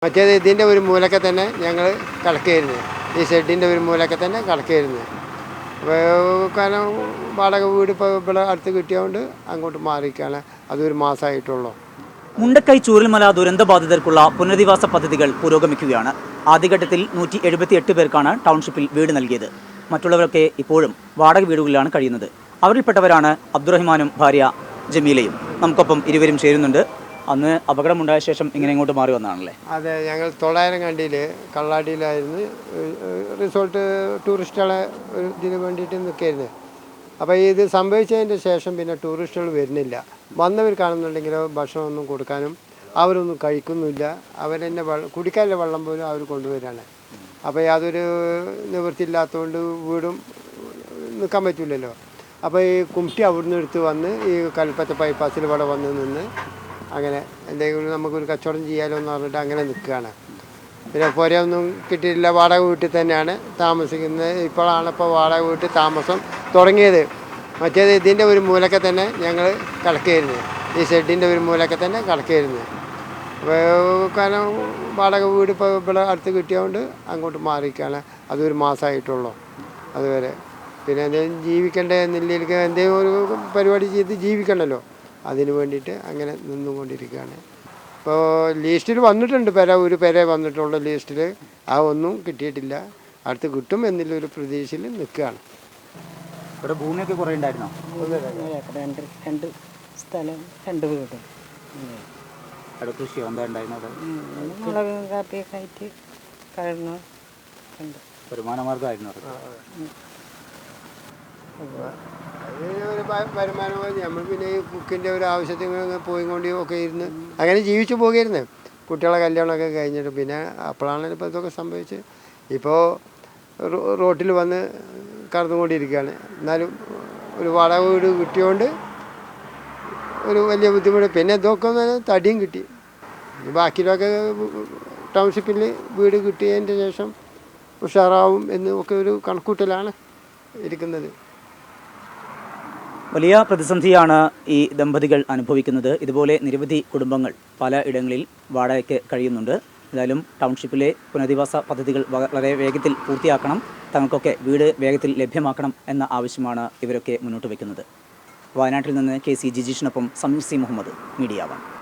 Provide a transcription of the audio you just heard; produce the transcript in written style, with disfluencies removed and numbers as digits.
മറ്റേത് ഇതിൻ്റെ ഒരു മൂലക്കെ തന്നെ ഞങ്ങൾ കിടക്കുകയായിരുന്നു. ഈ ഷെഡിൻ്റെ ഒരു മൂലക്കെ തന്നെ കിടക്കുകയായിരുന്നു. കാരണം വാടക വീട് ഇപ്പോൾ ഇവിടെ അടുത്ത് കിട്ടിയതുകൊണ്ട് അങ്ങോട്ട് മാറിയിരിക്കുകയാണ്. അതൊരു മാസമായിട്ടുള്ളൂ. മുണ്ടക്കൈ ചൂരൽമല ദുരന്തബാധിതർക്കുള്ള പുനരധിവാസ പദ്ധതികൾ പുരോഗമിക്കുകയാണ്. ആദ്യഘട്ടത്തിൽ 178 പേർക്കാണ് ടൗൺഷിപ്പിൽ വീട് നൽകിയത്. മറ്റുള്ളവരൊക്കെ ഇപ്പോഴും വാടക വീടുകളിലാണ് കഴിയുന്നത്. അവരിൽപ്പെട്ടവരാണ് അബ്ദുറഹിമാനും ഭാര്യ ജമീലയും. നമുക്കൊപ്പം ഇരുവരും ചേരുന്നുണ്ട്. അന്ന് അപകടമുണ്ടായ ശേഷം ഇങ്ങനെ ഇങ്ങോട്ട് മാറി വന്നതാണല്ലേ? അതെ, ഞങ്ങൾ 900 കണ്ടിയിൽ കള്ളാടിയിലായിരുന്നു. റിസോർട്ട് ടൂറിസ്റ്റുകളെ ഇതിന് വേണ്ടിയിട്ട് നിൽക്കുകയായിരുന്നു. അപ്പോൾ ഇത് സംഭവിച്ചതിൻ്റെ ശേഷം പിന്നെ ടൂറിസ്റ്റുകൾ വരുന്നില്ല. വന്നവർ കാണുന്നുണ്ടെങ്കിലോ ഭക്ഷണമൊന്നും കൊടുക്കാനും അവരൊന്നും കഴിക്കുന്നില്ല. അവരെന്നെ കുടിക്കാനുള്ള വെള്ളം പോലും അവർ കൊണ്ടുവരികയാണ്. അപ്പോൾ യാതൊരു നിവൃത്തിയില്ലാത്തതുകൊണ്ട് വീടും നിൽക്കാൻ പറ്റില്ലല്ലോ. അപ്പോൾ ഈ കുമിട്ടി അവിടുന്ന് എടുത്ത് വന്ന് ഈ കൽപ്പറ്റ ബൈപ്പാസിൽ ഇവിടെ വന്ന് നിന്ന് അങ്ങനെ എന്തെങ്കിലും നമുക്കൊരു കച്ചവടം ചെയ്യാലോ എന്ന് പറഞ്ഞിട്ട് അങ്ങനെ നിൽക്കുകയാണ്. പിന്നെ പുരയൊന്നും കിട്ടിയിട്ടില്ല. വാടക വീട്ടിൽ തന്നെയാണ് താമസിക്കുന്നത്. ഇപ്പോൾ വാടക വീട്ടിൽ താമസം തുടങ്ങിയത്. മറ്റേത് ഇതിൻ്റെ ഒരു മൂലക്കെ തന്നെ ഞങ്ങൾ കിടക്കുകയായിരുന്നു. ഈ ഷെഡിൻ്റെ ഒരു മൂലക്കെ തന്നെ കിടക്കുകയായിരുന്നു. കാരണം വാടക വീട് ഇപ്പോൾ ഇവിടെ അടുത്ത് കിട്ടിയതുകൊണ്ട് അങ്ങോട്ട് മാറിയിരിക്കുകയാണ്. അതൊരു മാസമായിട്ടുള്ളൂ. അതുവരെ പിന്നെ എന്തെങ്കിലും ജീവിക്കേണ്ട നിലയിലേക്ക് എന്തെങ്കിലും ഒരു പരിപാടി ചെയ്ത് ജീവിക്കണമല്ലോ. അതിന് വേണ്ടിയിട്ട് അങ്ങനെ നിന്നുകൊണ്ടിരിക്കുകയാണ്. ഇപ്പോൾ ലിസ്റ്റിൽ വന്നിട്ടുണ്ട് ഒരു പെര വന്നിട്ടുള്ള ലിസ്റ്റിൽ. ആ ഒന്നും കിട്ടിയിട്ടില്ല. അടുത്ത് കിട്ടും എന്നുള്ളൊരു പ്രതീക്ഷയിൽ നിൽക്കുകയാണ്. ഇവിടെ ഭൂമിയൊക്കെ കുറേ ഉണ്ടായിരുന്നോ? രണ്ട് സ്ഥലം 2 വീട്. അവിടെ കൃഷിയോ എന്താ ഉണ്ടായിരുന്നത്? മുളക് കാപ്പിയൊക്കെ ആയിട്ട് കഴിഞ്ഞു. വരുമാന മാർഗമായിരുന്നു അത്. ഒരു വരുമാനമായി നമ്മൾ പിന്നെ ഈ കുക്കിൻ്റെ ഒരു ആവശ്യത്തിന് പോയിക്കൊണ്ടേ ഒക്കെ ഇരുന്ന് അങ്ങനെ ജീവിച്ചു പോകുമായിരുന്നു. കുട്ടികളെ കല്യാണമൊക്കെ കഴിഞ്ഞിട്ട് പിന്നെ അപ്പോഴാണ് ഇപ്പോൾ ഇതൊക്കെ സംഭവിച്ച് ഇപ്പോൾ റോട്ടിൽ വന്ന് കടന്നുകൊണ്ടിരിക്കുകയാണ്. എന്നാലും ഒരു വാടക വീട് കിട്ടിയതുകൊണ്ട് ഒരു വലിയ ബുദ്ധിമുട്ട്. പിന്നെ ഇതൊക്കെ ഒന്ന് തടിയും കിട്ടി. ബാക്കിയിലൊക്കെ ടൗൺഷിപ്പിൽ വീട് കിട്ടിയതിൻ്റെ ശേഷം ഉഷാറാവും എന്ന് ഒക്കെ ഒരു കണക്കൂട്ടലാണ് ഇരിക്കുന്നത്. വലിയ പ്രതിസന്ധിയാണ് ഈ ദമ്പതികൾ അനുഭവിക്കുന്നത്. ഇതുപോലെ നിരവധി കുടുംബങ്ങൾ പല ഇടങ്ങളിൽ വാടകയ്ക്ക് കഴിയുന്നുണ്ട്. എന്തായാലും ടൗൺഷിപ്പിലെ പുനരധിവാസ പദ്ധതികൾ വളരെ വേഗത്തിൽ പൂർത്തിയാക്കണം, തങ്ങൾക്കൊക്കെ വീട് വേഗത്തിൽ ലഭ്യമാക്കണം എന്ന ആവശ്യമാണ് ഇവരൊക്കെ മുന്നോട്ട് വയ്ക്കുന്നത്. വയനാട്ടിൽ നിന്ന് KC ജിജീഷിനൊപ്പം സമീർ സി മുഹമ്മദ്, മീഡിയ 1.